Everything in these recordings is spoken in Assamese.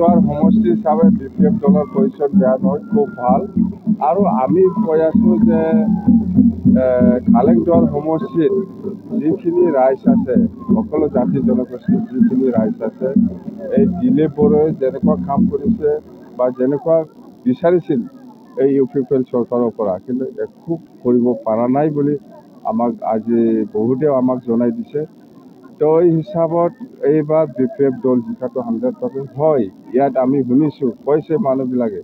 খালেংদুৱাৰ সমষ্টি হিচাপে BPF দলৰ পজিশ্যন বেয়া নহয়, খুব ভাল। আৰু আমি কৈ আছোঁ যে খালেংদুৱাৰ সমষ্টিত যিখিনি ৰাইজ আছে, সকলো জাতি জনগোষ্ঠীৰ যিখিনি ৰাইজ আছে, এই দিলীপ বড়োৱে যেনেকুৱা কাম কৰিছে বা যেনেকুৱা বিচাৰিছিল এই UPPL চৰকাৰৰ পৰা, কিন্তু একো কৰিব পৰা নাই বুলি আমাক আজি বহুতে আমাক জনাই দিছে। তো এই হিচাপত এইবাৰ BPF দল জিকাটো 100% হয়। ইয়াত আমি শুনিছোঁ, কৈছে মানুহবিলাকে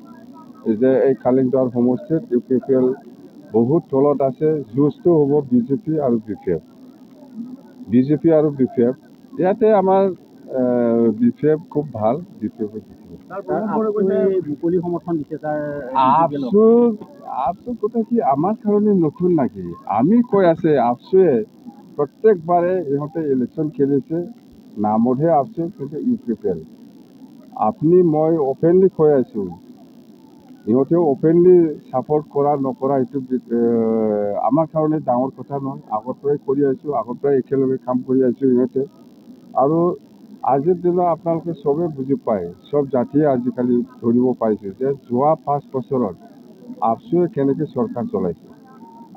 যে এই খালেংদুৱাৰ সমষ্টিত UPPL বহুত তলত আছে, যুঁজটো হ'ব BJP আৰু BJP আৰু BPF। ইয়াতে আমাৰ BPF খুব ভাল, BPF আপচু কথা কি আমাৰ কাৰণে নতুন নাকি? আমি কৈ আছে আপচুৱে প্ৰত্যেকবাৰে ইহঁতে ইলেকশ্যন খেলিছে, নামতহে আপচু, কিন্তু UPPL। আপুনি মই অপেনলি কৈ আছোঁ, ইহঁতেও অপেনলি ছাপৰ্ট কৰা নকৰা এইটো আমাৰ কাৰণে ডাঙৰ কথা নহয়। আগৰ পৰাই কৰি আছোঁ, আগৰ পৰাই একেলগে কাম কৰি আছোঁ ইহঁতে। আৰু আজিৰ দিনত আপোনালোকে চবেই বুজি পায়, চব জাতিয়ে আজিকালি ধৰিব পাৰিছে যে যোৱা 5 বছৰত আপচুৱে কেনেকৈ চৰকাৰ চলাইছে।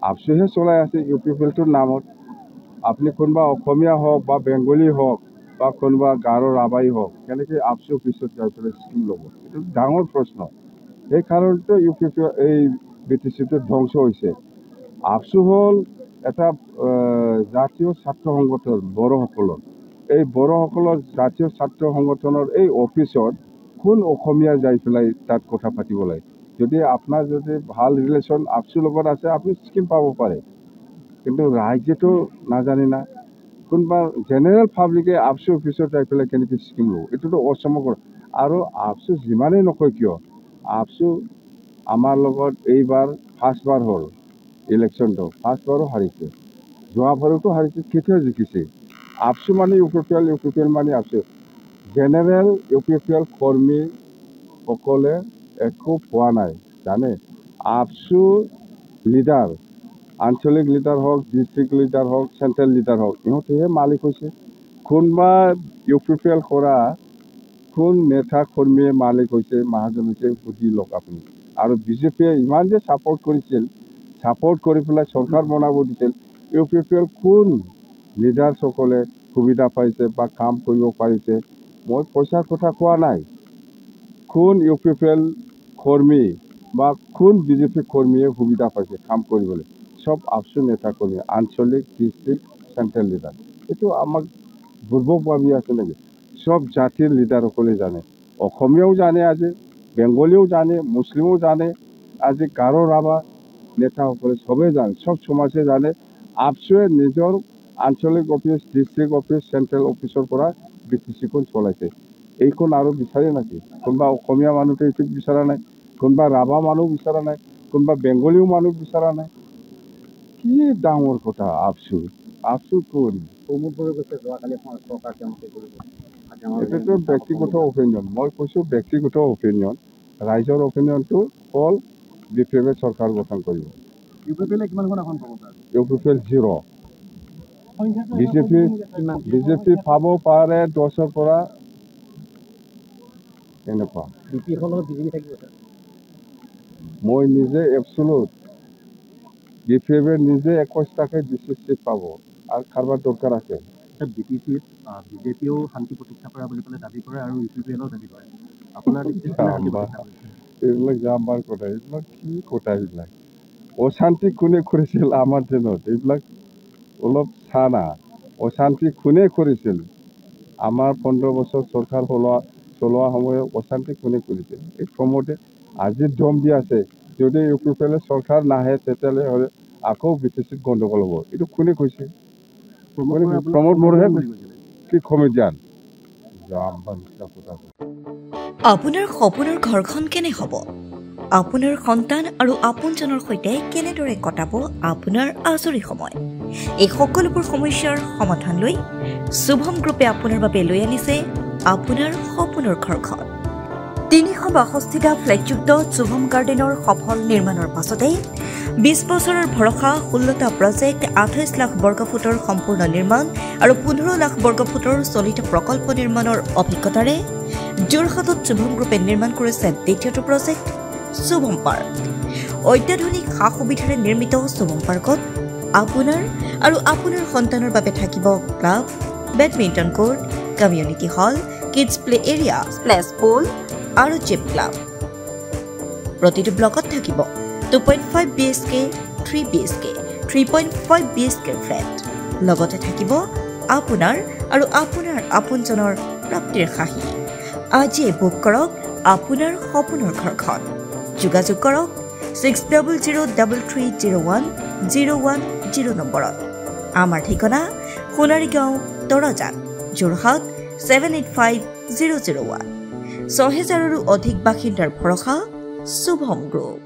আপচুহে চলাই আছে UPPLটোৰ নামত। আপুনি কোনোবা অসমীয়া হওক বা বেংগলী হওক বা কোনোবা গাৰো ৰাভাই হওক, কেনেকৈ আপচু পিছত যাই পেলাই স্কিম ল'ব, এইটো ডাঙৰ প্ৰশ্ন। সেই কাৰণতে UPPL এই BTCটো ধ্বংস হৈছে। আপচু হ'ল এটা জাতীয় ছাত্ৰ সংগঠন বড়োসকলৰ। এই বড়োসকলৰ জাতীয় ছাত্ৰ সংগঠনৰ এই অফিচত কোন অসমীয়া যাই পেলাই তাত কথা পাতিব লাগে? যদি আপোনাৰ যদি ভাল ৰিলেশ্যন আপচুৰ লগত আছে, আপুনি স্কিম পাব পাৰে, কিন্তু ৰাইজেতো নাজানে না। কোনোবা জেনেৰেল পাব্লিকে আপচু অফিচত যাই পেলাই কেনেকৈ স্কিম ল'ব, এইটোতো অসম্ভৱ। আৰু আপচু যিমানেই নকয় কিয়, আপচু আমাৰ লগত এইবাৰ ফাৰ্ষ্টবাৰ হ'ল ইলেকশ্যনটো, ফাৰ্ষ্টবাৰো হাৰিছে, যোৱাবাৰতো হাৰিছে, কেতিয়াও জিকিছে। আপচু মানে UPPL মানে আপচু। জেনেৰেল UPPL কৰ্মীসকলে একো পোৱা নাই, জানে? আপচু লিডাৰ, আঞ্চলিক লিডাৰ হওক, ডিষ্ট্ৰিক্ট লিডাৰ হওক, চেণ্ট্ৰেল লিডাৰ হওক, ইহঁতেহে মালিক হৈছে। কোনোবা UPPL কৰা কোন নেতা কৰ্মীয়ে মালিক হৈছে, মহাজন হৈছে, সুধি লওক আপুনি। আৰু BJPয়ে ইমান যে ছাপৰ্ট কৰিছিল, ছাপৰ্ট কৰি পেলাই চৰকাৰ বনাব দিছিল, UPPL কোন লিডাৰসকলে সুবিধা পাইছে বা কাম কৰিব পাৰিছে? মই পইচাৰ কথা কোৱা নাই। কোন UPPL কৰ্মী বা কোন BJP কৰ্মীয়ে সুবিধা পাইছে কাম কৰিবলৈ? সব আপচু নেতা কৰ্মী, আঞ্চলিক, ডিষ্ট্ৰিক্ট, চেণ্ট্ৰেল লিডাৰ। এইটো আমাক দুৰ্ভোগ ভাবি আছে নেকি? সব জাতিৰ লিডাৰসকলে জানে, অসমীয়াও জানে, আজি বেংগলীও জানে, মুছলিমো জানে, আজি গাৰো ৰাভা নেতাসকলে চবেই জানে, সব সমাজে জানে। আপচুৱে নিজৰ আঞ্চলিক অফিচ, ডিষ্ট্ৰিক্ট অফিচ, চেণ্ট্ৰেল অফিচৰ পৰা BTCখন চলাইছে। এইখন আৰু বিচাৰে নেকি? কোনোবা অসমীয়া মানুহটো এইটো বিচৰা নাই, কোনোবা ৰাভা মানুহ বিচৰা নাই, কোনোবা বেংগলীও মানুহ বিচৰা নাই। কি ডাঙৰ কথা আপচু? আপচু কোন? এইটোতো ব্যক্তিগত অপিনিয়ন। মই কৈছোঁ ব্যক্তিগত অপিনিয়ন। ৰাইজৰ অপিনিয়নটো হ'ল BPFয়ে চৰকাৰ গঠন কৰিব। UPPL 0। BJP পাব পাৰে 10ৰ পৰা এনেকুৱা। মই নিজে এবছলুট BPFয়ে নিজে 21টাকে ডিস্ট্ৰিক্ট পাব, আৰু কাৰোবাৰ দৰকাৰ আছে? BJPও শান্তি প্ৰতিষ্ঠা কৰা বুলি ক'লে দাবী কৰে, আৰু UPPLও দাবী কৰে। আপোনাৰ এইবিলাক জাম্বাৰ কথা, এইবিলাক কি কথা? এইবিলাক অশান্তি কোনে কৰিছিল আমাৰ দিনত? এইবিলাক অলপ চানা। অশান্তি কোনে কৰিছিল? আমাৰ 15 বছৰ চৰকাৰ চলোৱা সময়ত অশান্তি কোনে কৰিছিল? এই প্ৰমোদে আজি দম দি আছে, যদি UPPL চৰকাৰ নাহে তেতিয়াহ'লে আকৌ BTCত গণ্ডগোল হ'ব। এইটো কোনে কৈছে? প্ৰমোদ বড়োহে কি কমেডিয়ান। আপোনাৰ সপোনৰ ঘৰখন কেনে হ'ব? আপোনাৰ সন্তান আৰু আপোনজনৰ সৈতে কেনেদৰে কটাব আপোনাৰ আজৰি সময়? এই সকলোবোৰ সমস্যাৰ সমাধান লৈ শুভম গ্ৰুপে আপোনাৰ বাবে লৈ আনিছে আপোনাৰ সপোনৰ ঘৰখন। 362টা ফ্লেটযুক্ত শুভম গাৰ্ডেনৰ সফল নিৰ্মাণৰ পাছতে 20 বছৰৰ ভৰসা, 16টা প্ৰজেক্ট, 28 লাখ বৰ্গফুটৰ সম্পূৰ্ণ নিৰ্মাণ আৰু 15 লাখ বৰ্গফুটৰ চলিত প্ৰকল্প নিৰ্মাণৰ অভিজ্ঞতাৰে যোৰহাটত শুভম গ্ৰুপে নিৰ্মাণ কৰিছে দ্বিতীয়টো প্ৰজেক্ট শুভম পাৰ্ক। অত্যাধুনিক সা সুবিধাৰে নিৰ্মিত শুভম পাৰ্কত আপোনাৰ আৰু আপোনাৰ সন্তানৰ বাবে থাকিব club, badminton court, community hall, kids play area, splash pool আৰু জিম ক্লাব। প্ৰতিটো ব্লকত থাকিব 2.5 BHK, 3 BHK, 3.5 BHK ফ্লেট। লগতে থাকিব আপোনাৰ আৰু আপোনাৰ আপোনজনৰ প্ৰাপ্তিৰ সাহী। আজিয়ে বুক কৰক আপোনাৰ সপোনৰ ঘৰখন। যোগাযোগ কৰক 6003301010 নম্বৰত। আমাৰ ঠিকনা সোণাৰীগাঁও, তৰজান, যোৰহাট 785001। 6000ৰো অধিক বাসিন্দাৰ ভৰসা শুভম গ্ৰুপ।